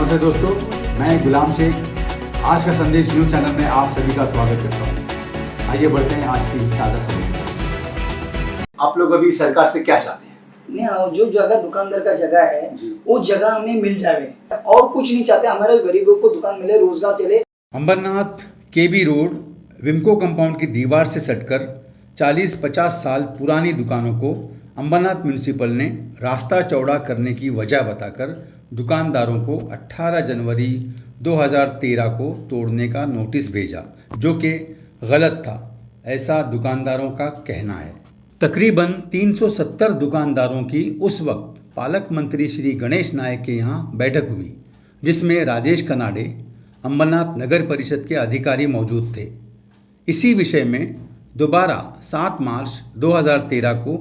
नमस्ते दोस्तों, मैं गुलाम शेख आज का संदेश न्यूज चैनल में आप सभी का स्वागत करता हूँ। आइए बढ़ते हैं आज की ताज़ा खबरों। आप लोग अभी सरकार से क्या चाहते हैं? नहीं, जो जगह दुकानदार का जगह है वो जगह हमें मिल जाए और कुछ नहीं चाहते। हमारे गरीबों को दुकान मिले, रोजगार चले। अंबरनाथ केबी रोड विमको कंपाउंड की दीवार से सटकर 40-50 साल पुरानी दुकानों को अंबरनाथ म्यूनिसिपल ने रास्ता चौड़ा करने की वजह बताकर दुकानदारों को 18 जनवरी 2013 को तोड़ने का नोटिस भेजा, जो कि गलत था, ऐसा दुकानदारों का कहना है। तकरीबन 370 दुकानदारों की उस वक्त पालक मंत्री श्री गणेश नायक के यहाँ बैठक हुई, जिसमें राजेश कनाडे अंबरनाथ नगर परिषद के अधिकारी मौजूद थे। इसी विषय में दोबारा 7 मार्च 2013 को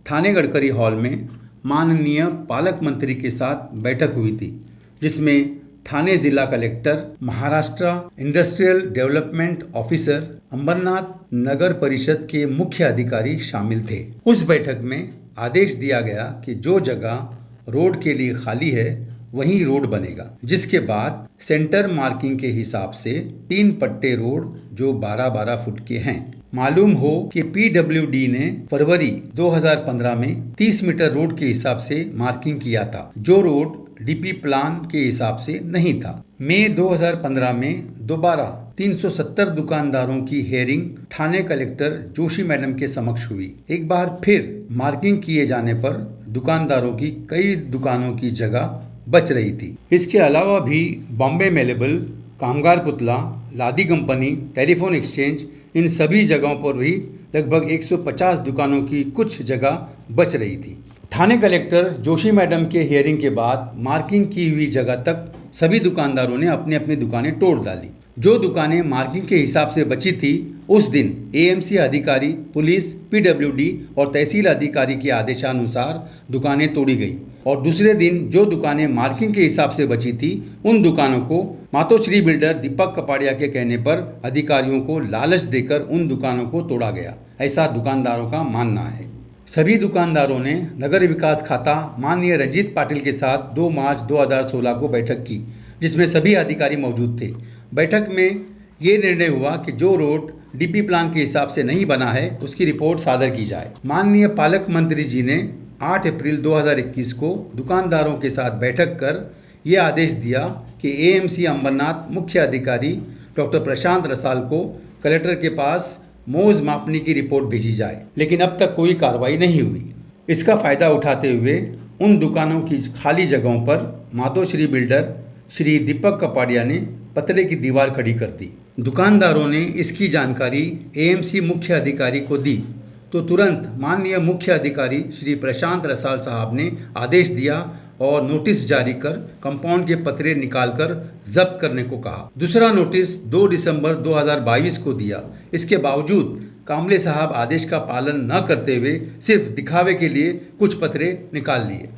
थाने गडकरी हॉल में माननीय पालक मंत्री के साथ बैठक हुई थी, जिसमें ठाणे जिला collector, Maharashtra industrial development officer, Ambernath नगर परिषद के मुख्य अधिकारी शामिल थे। उस बैठक में आदेश दिया गया कि जो जगह रोड के लिए खाली है वहीं रोड बनेगा, जिसके बाद सेंटर मार्किंग के हिसाब से 3 पट्टे रोड जो 12-12 फुट के हैं। मालूम हो कि पीडब्ल्यूडी ने फरवरी 2015 में 30 मीटर रोड के हिसाब से मार्किंग किया था, जो रोड डीपी प्लान के हिसाब से नहीं था। मई 2015 में दोबारा 370 दुकानदारों की हेयरिंग थाने कलेक्टर जोशी मैडम के समक्ष हुई। एक बार फिर मार्किंग किए जाने पर दुकानदारों की कई दुकानों की जगह बच रही थी। इसके अलावा भी बॉम्बे मेलेबल, कामगार पुतला, लादी कंपनी, टेलीफोन एक्सचेंज, इन सभी जगहों पर भी लगभग 150 दुकानों की कुछ जगह बच रही थी। थाने कलेक्टर जोशी मैडम के हियरिंग के बाद मार्किंग की हुई जगह तक सभी दुकानदारों ने अपनी अपनी दुकानें तोड़ डाली। जो दुकानें मार्किंग के हिसाब से बची थी, उस दिन एएमसी अधिकारी, पुलिस, पीडब्ल्यूडी और तहसील अधिकारी के आदेशानुसार दुकानें तोड़ी गई और दूसरे दिन जो दुकानें मार्किंग के हिसाब से बची थी, उन दुकानों को मातोश्री बिल्डर दीपक कपाड़िया के कहने पर अधिकारियों को लालच देकर उन दुकानों को तोड़ा गया, ऐसा दुकानदारों का मानना है। सभी दुकानदारों ने नगर विकास खाता माननीय रंजीत पाटिल के साथ 2 मार्च 2016 को बैठक की, जिसमें सभी अधिकारी मौजूद थे। बैठक में ये निर्णय हुआ कि जो रोड डीपी प्लान के हिसाब से नहीं बना है, उसकी रिपोर्ट सादर की जाए। माननीय पालक मंत्री जी ने 8 अप्रैल 2021 को दुकानदारों के साथ बैठक कर ये आदेश दिया कि एएमसी अंबरनाथ मुख्य अधिकारी डॉक्टर प्रशांत रसाल को कलेक्टर के पास मोज मापने की रिपोर्ट भेजी जाए, लेकिन अब तक कोई कार्रवाई नहीं हुई। इसका फ़ायदा उठाते हुए उन दुकानों की खाली जगहों पर मातोश्री बिल्डर श्री दीपक कपाड़िया ने पतले की दीवार खड़ी कर दी। दुकानदारों ने इसकी जानकारी एएमसी मुख्य अधिकारी को दी तो तुरंत माननीय मुख्य अधिकारी श्री प्रशांत रसाल साहब ने आदेश दिया और नोटिस जारी कर कंपाउंड के पतरे निकालकर जब्त करने को कहा। दूसरा नोटिस 2 दिसंबर 2022 को दिया। इसके बावजूद कामले साहब आदेश का पालन न करते हुए सिर्फ दिखावे के लिए कुछ पतरे निकाल लिए।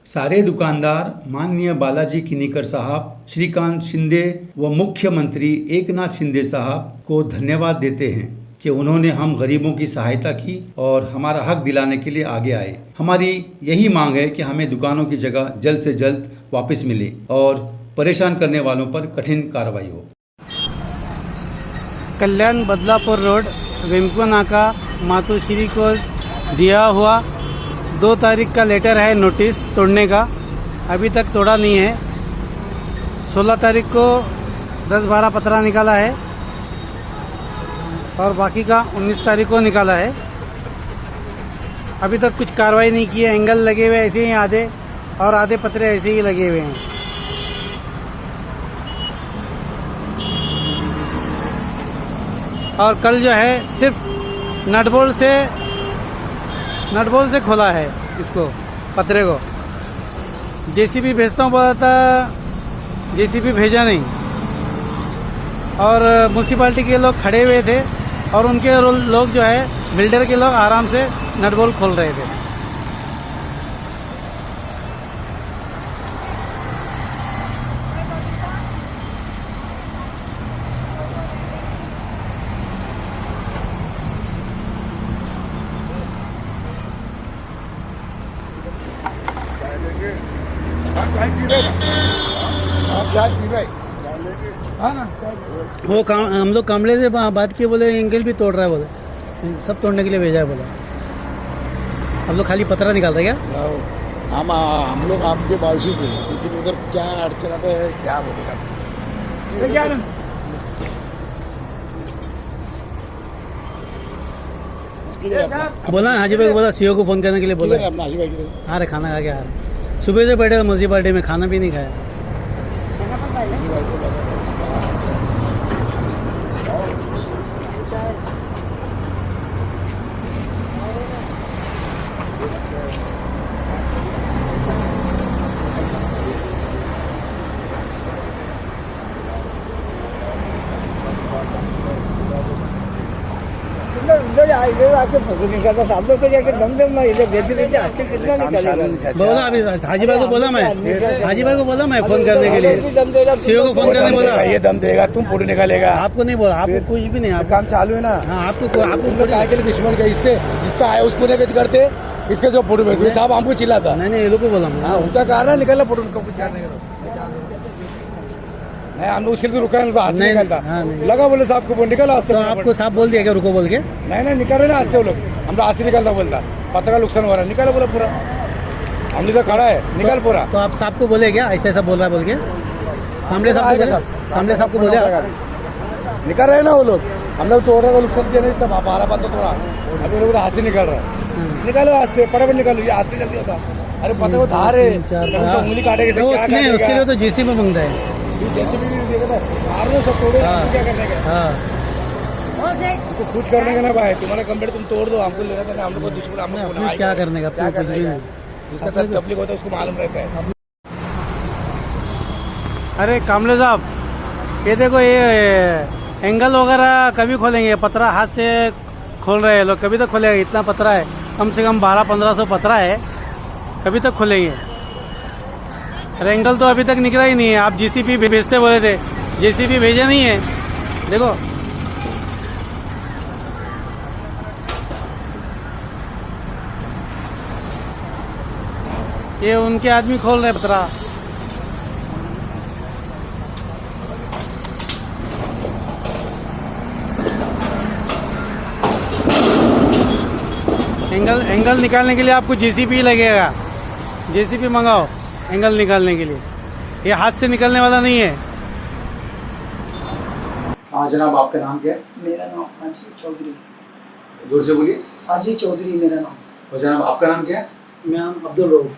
सारे दुकानदार माननीय बालाजी किनीकर साहब, श्रीकांत शिंदे व मुख्यमंत्री एकनाथ शिंदे साहब को धन्यवाद देते हैं कि उन्होंने हम गरीबों की सहायता की और हमारा हक दिलाने के लिए आगे आए। हमारी यही मांग है कि हमें दुकानों की जगह जल्द से जल्द वापस मिले और परेशान करने वालों पर कठिन कार्रवाई हो। कल्याण बदलापुर रोड विमको नाका मातोश्री को दिया हुआ 2 तारीख का लेटर है नोटिस तोड़ने का, अभी तक तोड़ा नहीं है। 16 तारीख को 10-12 पतरा निकाला है और बाकी का 19 तारीख को निकाला है। अभी तक कुछ कार्रवाई नहीं की है। एंगल लगे हुए ऐसे ही आधे और आधे पतरे ऐसे ही लगे हुए हैं। और कल जो है सिर्फ नट बोल्ट से खोला है इसको, पतरे को। जेसीबी भेजता हूँ बोला था, जेसीबी भेजा नहीं और म्यूनसिपालिटी के लोग खड़े हुए थे और उनके लोग जो है बिल्डर के लोग आराम से नट बोल्ट खोल रहे थे। चाय पी रहे हाँ ना वो हम लोग कामले से बात किए, बोले एंगल भी तोड़ रहा है, बोले सब तोड़ने के लिए भेजा है, बोला हम लोग खाली पतरा निकाल रहे क्या? हम लोग आपके बावजूद थे, लेकिन उधर क्या अड़चन आता है क्या बोलेगा क्या ना बोला हाजी भाई को, बोला सीओ को फोन करने के लिए बोला। अपना हाजी भाई की आ रहे खाना खा के आ रहे, सुबह से बैठे म्यूनसिपालिटी में, खाना भी नहीं खाया। बोला अभी हाजी भाई को बोला मैं, हाजी भाई को बोला मैं फोन करने के लिए, सीओ को फोन करने बोला। ये दम देगा तुम फोटो निकालेगा आपको नहीं बोला, आपको कुछ भी नहीं, आप काम चालू है ना। हाँ आपको आपको क्या के लिए दुश्मन का इससे जिसका आया उसको नहीं करते, इसके जो फोटो भेजते साहब हमको चिल्लाता। नहीं ये लोग को बोला मैं। हाँ उनका कहा ना निकलना फोटो उनको कुछ नहीं करो नहीं, हम लोग उसके लिए रुका नहीं, हाथ से नहीं, निकलता हाँ, नहीं। लगा बोले साहब को निकला हाथ से। तो आपको साहब बोल दिया क्या रुको बोल के? नहीं निकल रहे ना हाथ से वो लोग, हम लोग हाथ से निकलता बोलता पता का नुकसान हो रहा है, निकाला बोला पूरा हम लोग खड़ा है निकल पूरा। तो आप साहब को बोले क्या ऐसा ऐसा बोल रहा है बोल के? कामले साहब को बोले, कामले साहब को बोले निकल रहे ना वो लोग, हम लोग तोड़ रहे नुकसान किया नहीं तब हमारा बात थोड़ा अभी लोग हाथ से निकल रहा है, निकालो हाथ से फटाफट निकालो, ये हाथ से जल्दी होता। अरे पता वो धार है उंगली काटेगा तो उसके लिए तो जेसी में मांगता है। सब तोड़ो क्या करने का हाँ तो कुछ करने का ना भाई, तुम्हारा कंप्लेंट तुम तोड़ दो, हमको लेना था ना, हम लोग को दुश्मन हम लोग अपने क्या करने का, क्या अपने कुछ भी करने नहीं। का जिसका साथ तकलीफ होता है उसको मालूम रहता है। अरे कामले साहब ये देखो, ये एंगल वगैरह कभी खोलेंगे, पतरा हाथ से खोल रहे हैं लोग, कभी तो खोलेगा, इतना पतरा है, कम से कम 1200-1500 पतरा है, कभी तक खोलेंगे? अरे एंगल तो अभी तक निकला ही नहीं है, आप जेसीबी भेजते बोले थे, जेसीबी भेजे नहीं है, देखो ये उनके आदमी खोल रहे पतरा। एंगल निकालने के लिए आपको जेसीबी लगेगा, जेसीबी मंगाओ एंगल निकालने के लिए, ये हाथ से निकलने वाला नहीं है। हाँ जनाब, आपका नाम क्या है? मेरा नाम हाजी चौधरी। जोर से बोलिए। हाजी चौधरी मेरा नाम। और जनाब आपका नाम क्या है? मेरा नाम अब्दुल रऊफ।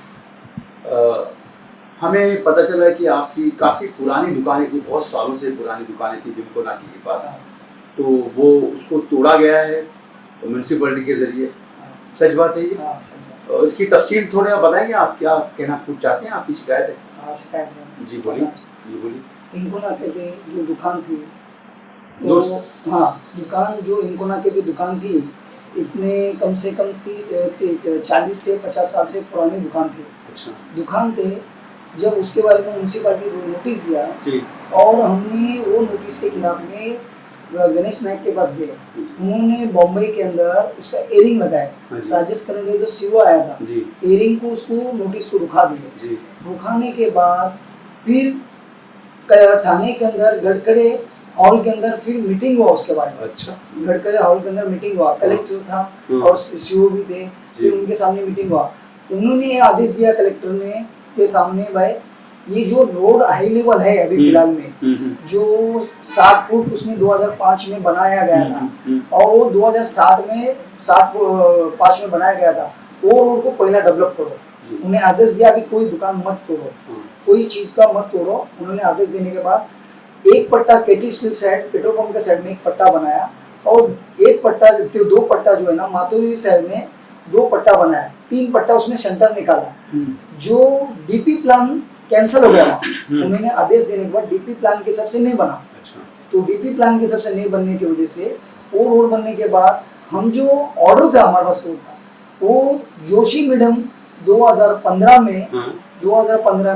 हमें पता चला है कि आपकी काफ़ी पुरानी दुकानें थी, बहुत सालों से पुरानी दुकानें थी विमको नाकी के पास, तो वो उसको तोड़ा गया है म्यूनसिपलिटी के जरिए, सच बात है ये? हाँ सही बात। इसकी तफसील थोड़े आप बताएंगे, आप क्या कहना कुछ चाहते हैं, आपकी शिकायत है? हाँ शिकायत है। जी बोलिए, जी बोलिए। इनको नाके पे जो दुकान थी, जो हाँ दुकान जो इनको नाके पे दुकान थी, इतने कम से कम 40 से 50 साल से पुरानी दुकान थी। अच्छा। दुकान थे, जब उसके बारे में म्यूनसिपालिटी को नोटिस दिया जी। और हमने वो नोटिस के खिलाफ में गणेश नायक के पास गए, उन्होंने बॉम्बे के अंदर उसका एयरिंग लगाया, राजेश करने जो सीओ आया था, एयरिंग को उसको नोटिस को रुका दिए। रुकाने के बाद फिर थाने के अंदर गड़कड़े हॉल के अंदर फिर मीटिंग हुआ उसके बारे में। अच्छा। गड़कड़े हॉल के अंदर मीटिंग हुआ, कलेक्टर था और सीओ भी थे, फिर उनके सामने मीटिंग हुआ। उन्होंने ये आदेश दिया कलेक्टर ने के सामने, भाई ये जो रोड हाई लेवल है अभी फिलहाल में, जो 60 फुट उसमें 2005 में बनाया गया था और वो 2060 में 65 में बनाया गया था, वो रोड को पहला डेवलप करो। उन्हें आदेश दिया अभी कोई दुकान मत तोड़ो, कोई चीज का मत तोड़ो। उन्होंने आदेश देने के बाद एक पट्टा केटी स्टील साइड पेट्रोल पंप के साइड में एक पट्टा बनाया और एक पट्टा फिर 2 पट्टा जो है ना माथुरी साइड में 2 पट्टा बनाया, 3 पट्टा उसमें सेंटर निकाला। जो डीपी प्लान कैंसिल हो गया, उन्होंने आदेश देने के बाद डीपी प्लान के हिसाब से नहीं बना। तो डीपी प्लान के हिसाब से नहीं बनने की वजह से वो रोड बनने के बाद हम जो ऑर्डर था हमारे पास रोड था, वो जोशी मैडम 2015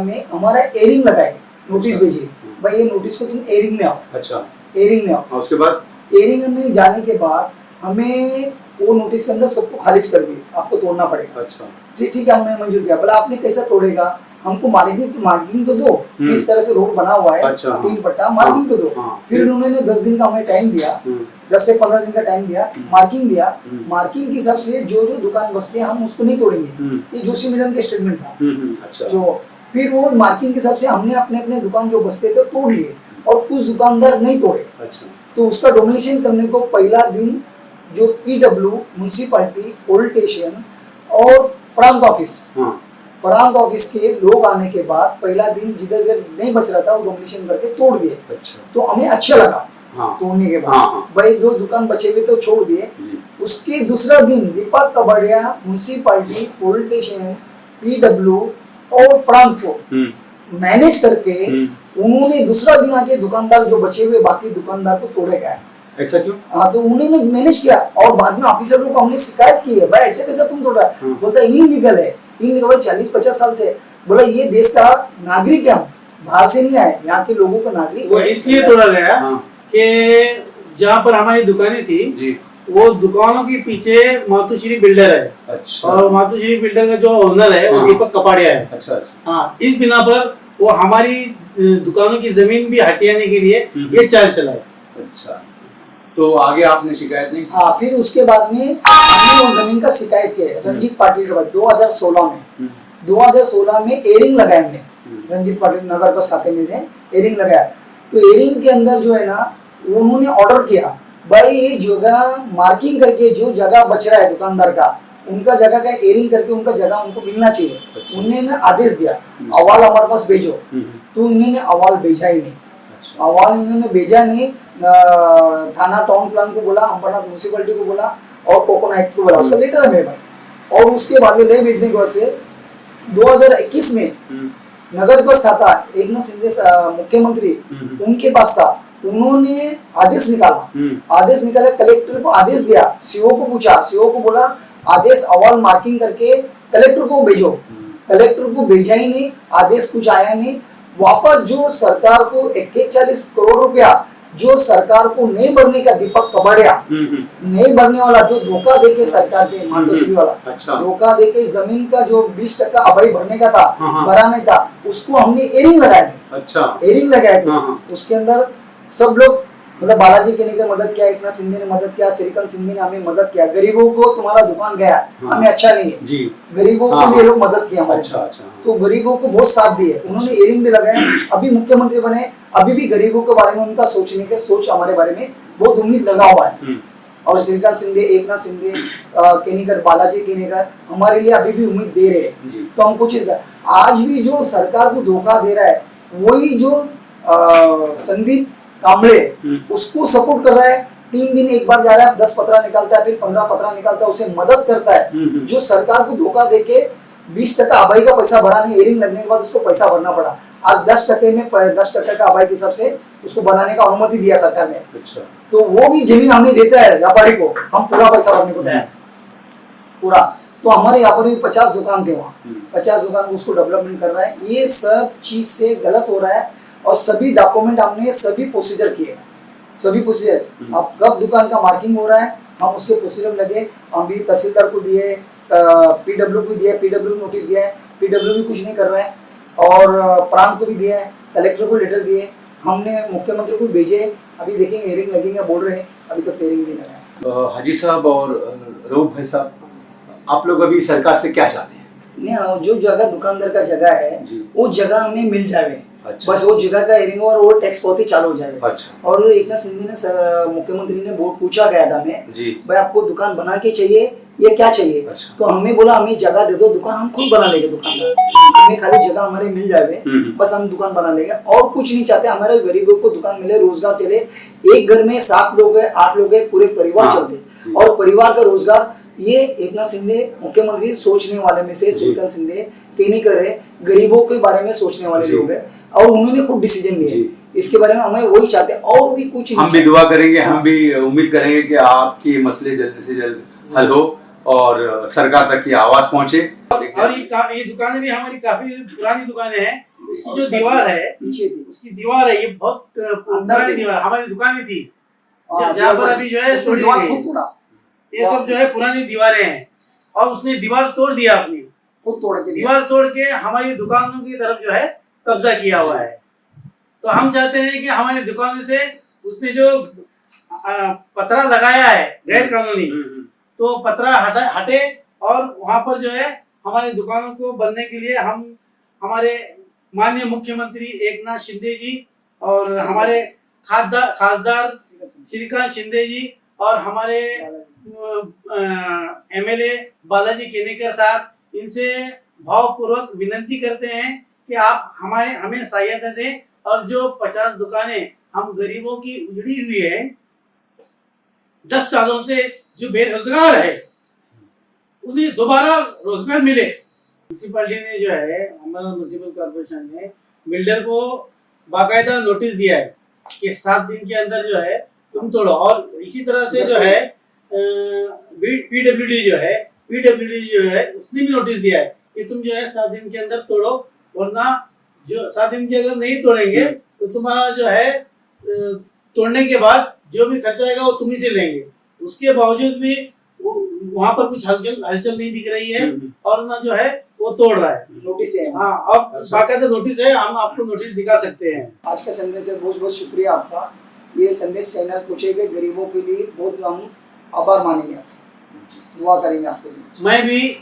में हमारा एयरिंग लगाए, नोटिस भेजिए, भाई ये नोटिस को तुम एयरिंग में आओ। अच्छा। एयरिंग में आओ। उसके बाद एयरिंग में जाने के बाद हमें वो नोटिस के अंदर सबको खारिज कर दिए, आपको तोड़ना पड़ेगा। अच्छा। ठीक है, हमने मंजूर किया। बोला आपने कैसा तोड़ेगा, हमको मार्किंग तो दो, इस तरह से रोड बना हुआ है, अच्छा, हाँ। 3 पट्टा, मार्किंग तो दो। हाँ। फिर उन्होंने 10 दिन का हमें टाइम दिया, 10 से 15 दिन का टाइम दिया, मार्किंग दिया। मार्किंग के हिसाब से जो जो दुकान बसते हैं हम उसको नहीं तोड़ेंगे। ये जोशी मैडम के स्टेटमेंट था। अच्छा, जो फिर वो मार्किंग के हिसाब से हमने अपने अपने दुकान जो बसते थे तोड़ लिए और कुछ दुकानदार नहीं तोड़े। अच्छा, तो उसका डोमिनेशन करने को पहला दिन जो पीडब्ल्यू, म्यूनसिपालिटी, पुलिस स्टेशन और प्रांत ऑफिस, हाँ, प्रांत ऑफिस के लोग आने के बाद पहला दिन जिधर जिधर नहीं बच रहा था वो डोमिनेशन करके तोड़ दिए। अच्छा, तो हमें अच्छा लगा हाँ, तोड़ने के बाद। हाँ, हाँ। भाई 2 दुकान बचे हुए तो छोड़ दिए। जी, उसके दूसरा दिन Deepak Kabadia, municipality, police station, PWD और प्रांत को मैनेज करके उन्होंने दूसरा दिन आके दुकानदार जो बचे हुए बाकी दुकानदार को तोड़े गए। ऐसा क्यों? हाँ, तो उन्होंने मैनेज किया और बाद में ऑफिसर को हमने शिकायत की है, भाई ऐसे कैसा तुम तोड़ रहा है? बोलता इनलीगल है। इनलीगल 40-50 साल से। बोला ये देश का नागरिक है, हम बाहर से नहीं आए, यहाँ के लोगों का नागरिक वो है। इसलिए तोड़ा गया हाँ, कि जहाँ पर हमारी दुकानें थी जी, वो दुकानों के पीछे मातुश्री बिल्डर है अच्छा, और मातुश्री बिल्डर का जो ओनर है वो हाँ। दीपक कपाड़िया है। अच्छा, अच्छा, हाँ, इस बिना पर वो हमारी दुकानों की जमीन भी हथियाने के लिए ये चाल चलाए। अच्छा। तो आगे आपने शिकायत नहीं की? हाँ, फिर उसके बाद में हमने वो जमीन का शिकायत किया है रंजीत पाटिल के बाद 2016 में। 2016 में एयरिंग लगाए हमने, रंजीत पाटिल नगर बस खाते में से एयरिंग लगाया। तो एयरिंग के अंदर जो है ना उन्होंने ऑर्डर किया, भाई ये जगह मार्किंग करके जो जगह बच रहा है दुकानदार का, उनका जगह का एयरिंग करके उनका जगह उनको मिलना चाहिए। अच्छा। उन्होंने ना आदेश दिया अहवाल हमारे पास भेजो, तो इन्होंने अहवाल भेजा ही नहीं। अच्छा, अहवाल इन्होंने भेजा नहीं। थाना टाउन प्लान को बोला, अंबरनाथ म्यूनसिपलिटी को बोला और कोकोनाइट को बोला, उसका लेटर है मेरे पास। और उसके बाद में नहीं भेजने की वजह से 2021 में नगर बस खाता एकनाथ शिंदे मुख्यमंत्री उनके पास था, उन्होंने आदेश निकाला। आदेश निकाला, कलेक्टर को आदेश दिया, सीओ को पूछा, सीओ को बोला आदेश अहवाल मार्किंग करके कलेक्टर को भेजो। कलेक्टर को भेजा ही नहीं, आदेश कुछ आया नहीं। वापस जो सरकार को 41 करोड़ रुपया जो सरकार को नहीं भरने का, दीपक कबाड़िया नहीं भरने वाला, जो धोखा देके सरकार के मातोश्री वाला, अच्छा, धोखा देके जमीन का जो 20% अभय भरने का था, हाँ। भरा नहीं था, उसको हमने एयरिंग लगाए थे। अच्छा, एयरिंग लगाए थे। हाँ। उसके अंदर सब लोग मतलब बालाजी केनेकर मदद किया, एकनाथ शिंदे ने मदद किया, श्रीकांत शिंदे ने हमें मदद किया। गरीबों को तुम्हारा दुकान गया, हमें अच्छा नहीं है, जी, गरीबों हाँ, को भी ये लोग मदद किया हमारे। अच्छा, अच्छा, तो गरीबों को बहुत साथ दिए, उन्होंने एयरिंग भी लगाए। अभी मुख्यमंत्री बने, अभी भी गरीबों के बारे में उनका सोचने के सोच हमारे बारे में बहुत उम्मीद लगा हुआ है। और श्रीकांत शिंदे, एकनाथ शिंदे, केनेकर, बालाजी केनेकर हमारे लिए अभी भी उम्मीद दे रहे हैं। जी, तो हम कुछ आज भी जो सरकार को धोखा दे रहा है वही जो संदीप कांबळे उसको सपोर्ट कर रहा है। 3 दिन एक बार जा रहा है, 10 पत्रा निकालता है, फिर 15 पत्रा निकालता है, उसे मदद करता है। जो सरकार को धोखा देके 20% अभय का पैसा भरा नहीं, एयरिंग लगने के बाद उसको पैसा भरना पड़ा। आज 10% में 10% का अभय के हिसाब से उसको बनाने का अनुमति दिया सरकार ने। अच्छा, तो वो भी जमीन हमें देता है व्यापारी को, हम पूरा पैसा भरने को तैयार पूरा। तो हमारे व्यापारी 50 दुकान थे वहाँ, 50 दुकान उसको डेवलपमेंट कर रहा है। ये सब चीज से गलत हो रहा है और सभी डॉक्यूमेंट हमने सभी प्रोसीजर किए, सभी प्रोसीजर। अब कब दुकान का मार्किंग हो रहा है हम उसके प्रोसीजर लगे। हम भी तहसीलदार को दिए, पीडब्ल्यू को दिया, पीडब्ल्यू नोटिस दिया है, पीडब्ल्यू भी कुछ नहीं कर रहा है। और प्रांत को भी दिया है, कलेक्टर को लेटर दिए, हमने मुख्यमंत्री को भेजे। अभी देखेंगे हेयरिंग लगेंगे बोल रहे हैं, अभी तक हेयरिंग नहीं लगा। हाजी साहब और रऊफ भाई साहब, आप लोग अभी सरकार से क्या चाहते हैं? नहीं, जो जगह दुकानदार का जगह है जी, वो जगह हमें मिल जाए। अच्छा, बस वो जगह का हेयरिंग और वो टैक्स बहुत ही चालू हो जाएगा। अच्छा, और एकनाथ शिंदे ने मुख्यमंत्री ने बहुत पूछा गया था हमें, जी, भाई आपको दुकान बना के चाहिए ये क्या चाहिए? अच्छा, तो हमें बोला हमें जगह दे दो, दुकान हम खुद बना लेंगे। दुकानदार हमें खाली जगह हमारे मिल जाए, बस हम दुकान बना लेंगे और कुछ नहीं चाहते। हमारे गरीबों को दुकान मिले, रोजगार चले। एक घर में 7 लोग है, 8 लोग है, पूरे परिवार चलते और परिवार का रोजगार। ये एकनाथ शिंदे मुख्यमंत्री सोचने वाले में से श्रीकांत शिंदे केनेकर है, गरीबों के बारे में सोचने वाले लोग है और उन्होंने खुद डिसीजन लिए इसके बारे में। हमें वही चाहते हैं और भी कुछ नहीं। हम भी दुआ करेंगे, हम भी उम्मीद करेंगे कि आपकी मसले जल्द से जल्द हल हो और सरकार तक की आवाज पहुंचे। और ये दुकानें भी हमारी काफी पुरानी दुकानें हैं। इसकी जो दीवार है पीछे थी, उसकी दीवार है, ये बहुत पुरानी दीवार हमारी दुकानें थी जहाँ पर अभी जो है तोड़ी गई। ये सब जो है पुरानी दीवारें हैं और उसने दीवार तोड़ दिया अपनी। खुद तोड़ के दिया। दीवार तोड़ के हमारी दुकानों की तरफ जो है कब्जा किया हुआ है। तो हम चाहते हैं कि हमारी दुकानों से उसने जो पतरा लगाया है गैर कानूनी, तो पतरा हटे और वहाँ पर जो है हमारी दुकानों को बनने के लिए हम हमारे माननीय मुख्यमंत्री एकनाथ शिंदे जी और हमारे खासदार श्रीकांत शिंदे जी और हमारे एमएलए बालाजी केनेकर साहब, इनसे भावपूर्वक विनंती करते हैं कि आप हमें सहायता दें और जो 50 दुकानें हम गरीबों की उजड़ी हुई है 10 सालों से, जो बेरोजगार है, उन्हें दोबारा रोजगार मिले। म्यूनसिपालिटी ने जो है, हमारा म्यूनसिपल कॉर्पोरेशन ने बिल्डर को बाकायदा नोटिस दिया है कि 7 दिन के अंदर जो है तुम तोड़ो। और इसी तरह से जो है पीडब्ल्यूडी जो है उसने भी नोटिस दिया है कि तुम जो है 7 दिन के अंदर तोड़ो, वरना जो 7 दिन के अगर नहीं तोड़ेंगे तो तुम्हारा जो है तोड़ने के बाद जो भी खर्चा आएगा वो तुम ही से लेंगे। उसके बावजूद भी वहाँ पर कुछ हलचल नहीं दिख रही है और ना जो है वो तोड़ रहा है। नोटिस है। हाँ, और बाकायदा नोटिस है, हम आपको नोटिस दिखा सकते हैं। आज का संदेश है, बहुत बहुत शुक्रिया आपका। ये संदेश चैनल पहुंचेगा गरीबों के लिए, बहुत हम आभार मानेंगे, आपके दुआ करेंगे आपके लिए। मैं भी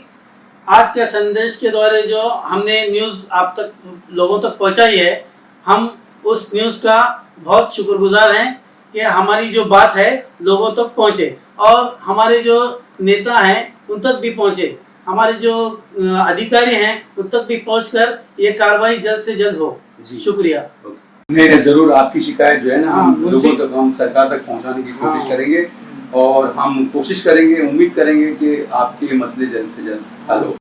आज के संदेश के द्वारा जो हमने न्यूज़ आप तक लोगों तक पहुंचाई है, हम उस न्यूज़ का बहुत शुक्रगुजार हैं कि हमारी जो बात है लोगों तक पहुंचे और हमारे जो नेता हैं उन तक भी पहुंचे, हमारे जो अधिकारी हैं उन तक भी पहुंचकर ये कार्रवाई जल्द से जल्द हो। शुक्रिया। नहीं, जरूर आपकी शिकायत जो है ना हम लोगों तक, हम सरकार तक पहुंचाने की कोशिश करेंगे और हम कोशिश करेंगे, उम्मीद करेंगे कि आपके मसले जल्द से जल्द हल हो।